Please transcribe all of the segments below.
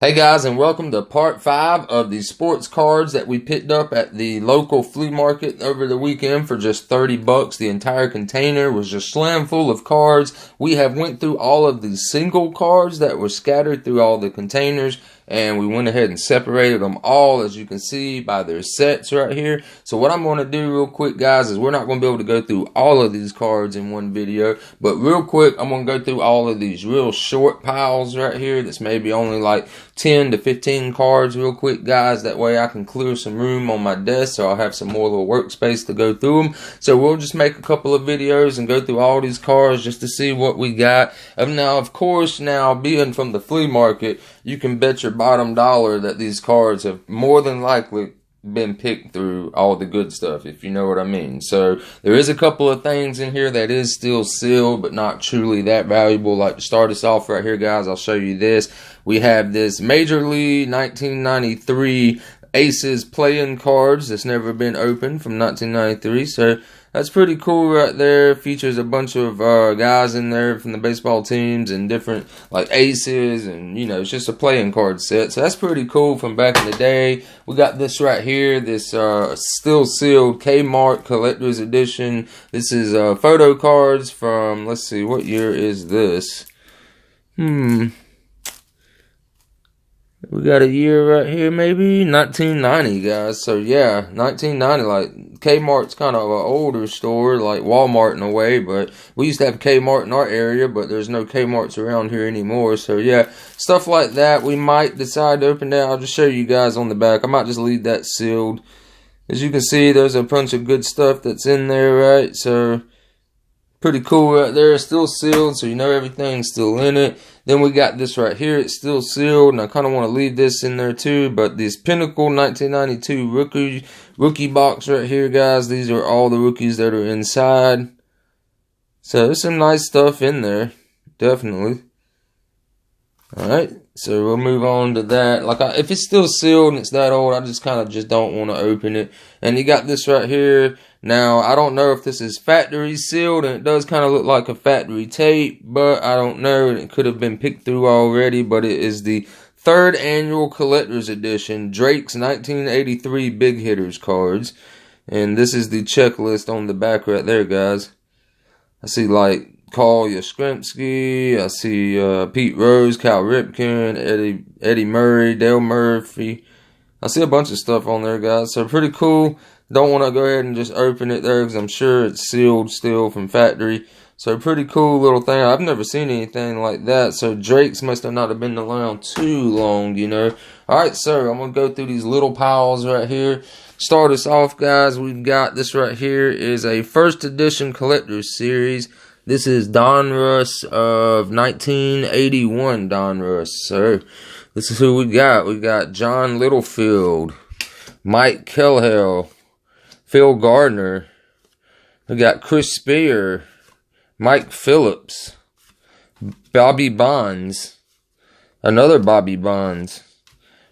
Hey guys, and welcome to part 5 of the sports cards that we picked up at the local flea market over the weekend for just 30 bucks. The entire container was just slam full of cards. We have went through all of the single cards that were scattered through all the containers, and we went ahead and separated them all, as you can see, by their sets right here. So what I'm going to do real quick, guys, is we're not going to be able to go through all of these cards in one video, but real quick, I'm going to go through all of these real short piles right here that's maybe only like 10 to 15 cards real quick, guys. That way I can clear some room on my desk, so I'll have some more little workspace to go through them. So we'll just make a couple of videos and go through all these cards just to see what we got. Now, of course, now being from the flea market, you can bet your bottom dollar that these cards have more than likely been picked through all the good stuff, if you know what I mean. So there is a couple of things in here that is still sealed but not truly that valuable. Like, to start us off right here, guys, I'll show you this. We have this Major League 1993 Aces playing cards that's never been opened from 1993. So that's pretty cool right there. Features a bunch of guys in there from the baseball teams and different like aces, and you know, it's just a playing card set. So that's pretty cool from back in the day. We got this right here, this still sealed Kmart Collector's Edition. This is photo cards from, let's see, what year is this? We got a year right here, maybe 1990, guys. So yeah, 1990. Like, Kmart's kind of an older store, like Walmart in a way, but we used to have Kmart in our area, but there's no Kmart's around here anymore. So yeah, stuff like that. We might decide to open that. I'll just show you guys on the back. I might just leave that sealed. As you can see, there's a bunch of good stuff that's in there, right? So pretty cool right there. It's still sealed, so you know everything's still in it. Then we got this right here. It's still sealed, and I kind of want to leave this in there too. But this Pinnacle 1992 rookie box right here, guys. These are all the rookies that are inside. So there's some nice stuff in there, definitely. Alright, so we'll move on to that. Like, if it's still sealed and it's that old, I just kind of just don't want to open it. And you got this right here. Now, I don't know if this is factory sealed, and it does kind of look like a factory tape, but I don't know, and it could have been picked through already. But it is the 3rd annual Collector's Edition, Drake's 1983 Big Hitters cards. And this is the checklist on the back right there, guys. I see, like, Carl Yastrzemski, I see Pete Rose, Cal Ripken, Eddie Murray, Dale Murphy. I see a bunch of stuff on there, guys. So pretty cool. Don't want to go ahead and just open it there because I'm sure it's sealed still from factory. So pretty cool little thing. I've never seen anything like that. So Drake's must have not have been around too long, you know. Alright, so I'm going to go through these little piles right here. Start us off, guys. We've got this right here is a first edition collector's series. This is Donruss of 1981 Donruss. So this is who we got. We got John Littlefield, Mike Kelhel, Phil Gardner. We got Chris Spear, Mike Phillips, Bobby Bonds, another Bobby Bonds.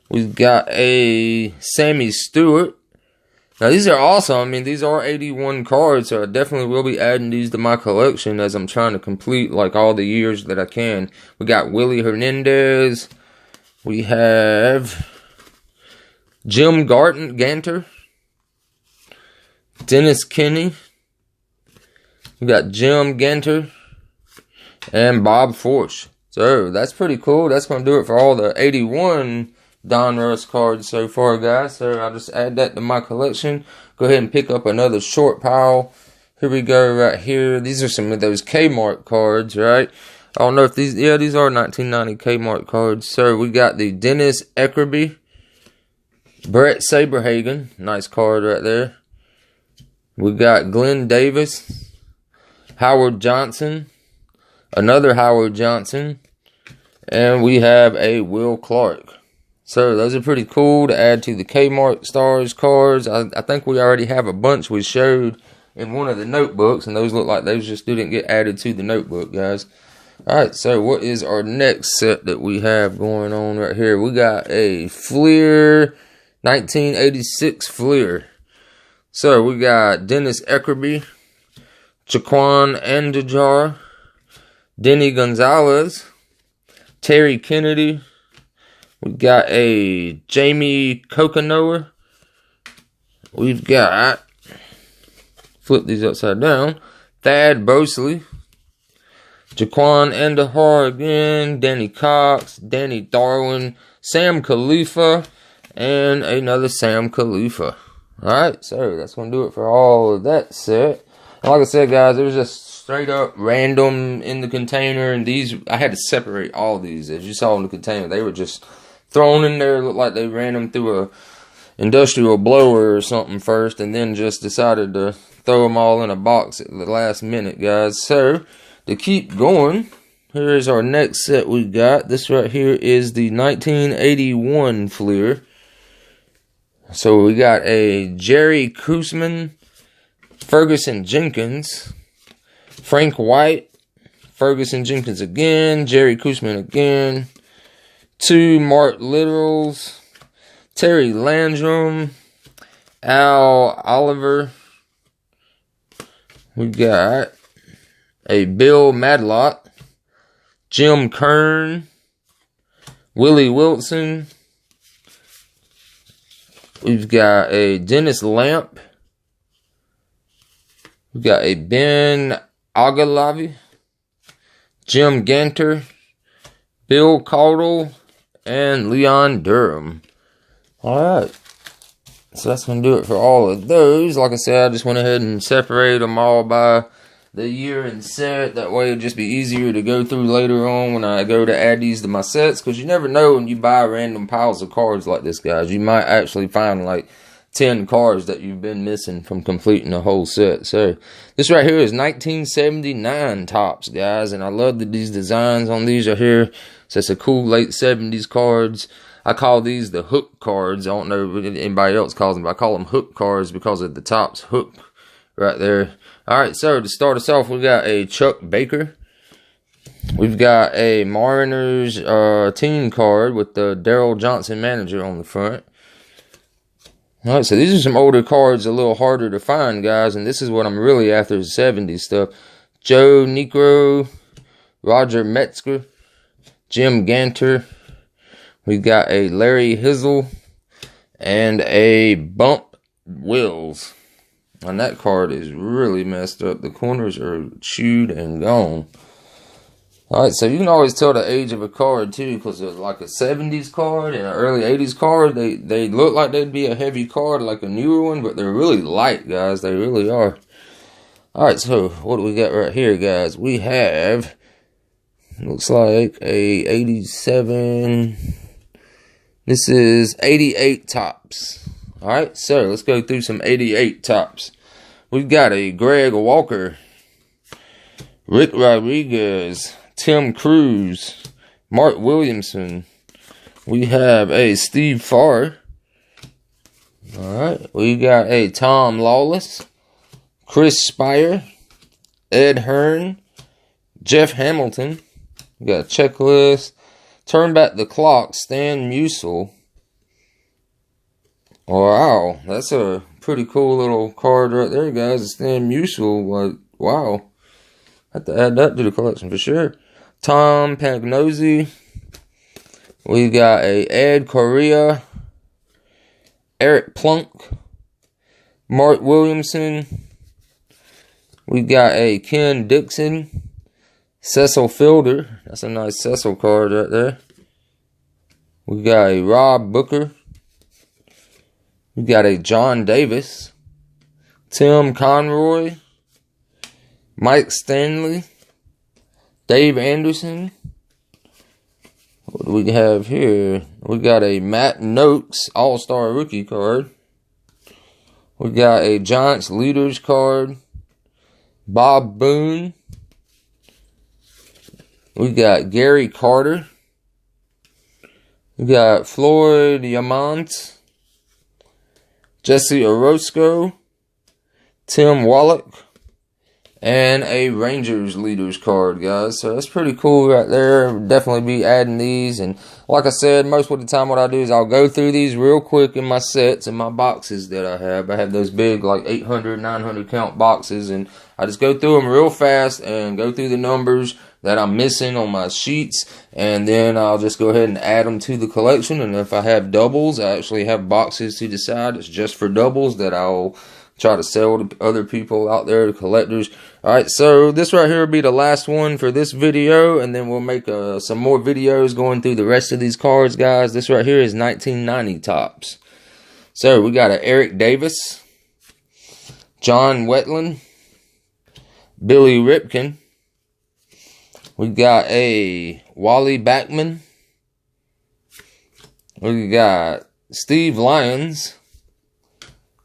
We've got a Sammy Stewart. Now, these are awesome. I mean, these are 81 cards, so I definitely will be adding these to my collection as I'm trying to complete, like, all the years that I can. We got Willie Hernandez. We have Jim Ganter. Dennis Kinney. We got Jim Ganter. And Bob Forsch. So, that's pretty cool. That's going to do it for all the 81 Donruss cards so far, guys. So I'll just add that to my collection. Go ahead and pick up another short pile. Here we go right here. These are some of those Kmart cards, right? I don't know if these, yeah, these are 1990 Kmart cards. So we got the Dennis Eckerby, Brett Saberhagen, nice card right there. We got Glenn Davis, Howard Johnson, another Howard Johnson, and we have a Will Clark. So those are pretty cool to add to the Kmart Stars cards. I think we already have a bunch we showed in one of the notebooks, and those look like those just didn't get added to the notebook, guys. Alright, so what is our next set that we have going on right here? We got a Fleer, 1986 Fleer. So we got Dennis Eckerby, Jaquan Andujar, Denny Gonzalez, Terry Kennedy, We got a Jamie Kokanoa. We've got, flip these upside down, Thad Bosley, Jaquan Andahar again, Danny Cox, Danny Darwin, Sam Khalifa, and another Sam Khalifa. Alright, so that's going to do it for all of that set. And like I said, guys, it was just straight up random in the container. And these, I had to separate all these. As you saw in the container, they were just thrown in there. Looked like they ran them through a industrial blower or something first. And then just decided to throw them all in a box at the last minute, guys. So, to keep going, here is our next set we got. This right here is the 1981 Fleer. So we got a Jerry Koosman, Ferguson Jenkins, Frank White, Ferguson Jenkins again, Jerry Koosman again, 2 Mark Littrells, Terry Landrum, Al Oliver. We got a Bill Madlock, Jim Kern, Willie Wilson. We've got a Dennis Lamp. We've got a Ben Agalavi, Jim Ganter, Bill Caudle, and Leon Durham. Alright. So that's going to do it for all of those. Like I said, I just went ahead and separated them all by the year and set. That way it'll just be easier to go through later on when I go to add these to my sets. Because you never know when you buy random piles of cards like this, guys. You might actually find like 10 cards that you've been missing from completing a whole set. So this right here is 1979 tops, guys. And I love that these designs on these are here. So it's a cool late 70s cards. I call these the hook cards. I don't know what anybody else calls them, but I call them hook cards because of the top's hook right there. Alright, so to start us off, we got a Chuck Baker. We've got a Mariners team card with the Daryl Johnson manager on the front. Alright, so these are some older cards, a little harder to find, guys, and this is what I'm really after, the 70s stuff. Joe Niekro, Roger Metzger, Jim Ganter. We've got a Larry Hizzle and a Bump Wills. And that card is really messed up. The corners are chewed and gone. Alright, so you can always tell the age of a card too, because it's like a 70s card and an early 80s card. They look like they'd be a heavy card, like a newer one, but they're really light, guys. They really are. Alright, so what do we got right here, guys? We have, looks like a 87. This is 88 tops. Alright, so let's go through some 88 tops. We've got a Greg Walker, Rick Rodriguez, Tim Cruz, Mark Williamson. We have a Steve Farr. Alright, we got a Tom Lawless, Chris Spire, Ed Hearn, Jeff Hamilton. We got a checklist. Turn Back the Clock, Stan Musial. Wow, that's a pretty cool little card right there, guys. Stan Musial, like, wow. Have to add that to the collection for sure. Tom Pagnozzi. We got a Ed Correa, Eric Plunk, Mark Williamson. We got a Ken Dixon, Cecil Fielder. That's a nice Cecil card right there. We got a Rob Booker. We got a John Davis, Tim Conroy, Mike Stanley, Dave Anderson. What do we have here? We got a Matt Noakes All-Star Rookie card. We got a Giants Leaders card. Bob Boone. We got Gary Carter. We got Floyd Yamont. Jesse Orozco, Tim Wallach, and a Rangers Leaders card, guys. So that's pretty cool right there. I'll definitely be adding these. And like I said, most of the time what I do is I'll go through these real quick in my sets and my boxes that I have. I have those big like 800, 900 count boxes. And I just go through them real fast and go through the numbers. that I'm missing on my sheets, and then I'll just go ahead and add them to the collection. And if I have doubles, I actually have boxes to the side. It's just for doubles that I'll try to sell to other people out there, collectors. Alright, so this right here will be the last one for this video, and then we'll make some more videos going through the rest of these cards, guys. This right here is 1990 Topps. So we got a Eric Davis, John Wetland, Billy Ripken. We got a Wally Backman. We got Steve Lyons,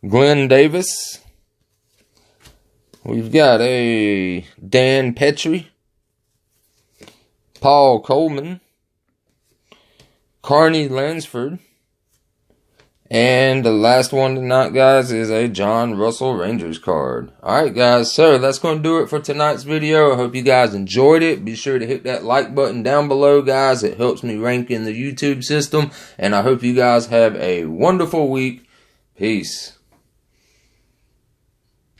Glenn Davis. We've got a Dan Petrie, Paul Coleman, Carney Lansford, and the last one tonight, guys, is a John Russell Rangers card. Alright, guys, so that's going to do it for tonight's video. I hope you guys enjoyed it. Be sure to hit that like button down below, guys. It helps me rank in the YouTube system. And I hope you guys have a wonderful week. Peace.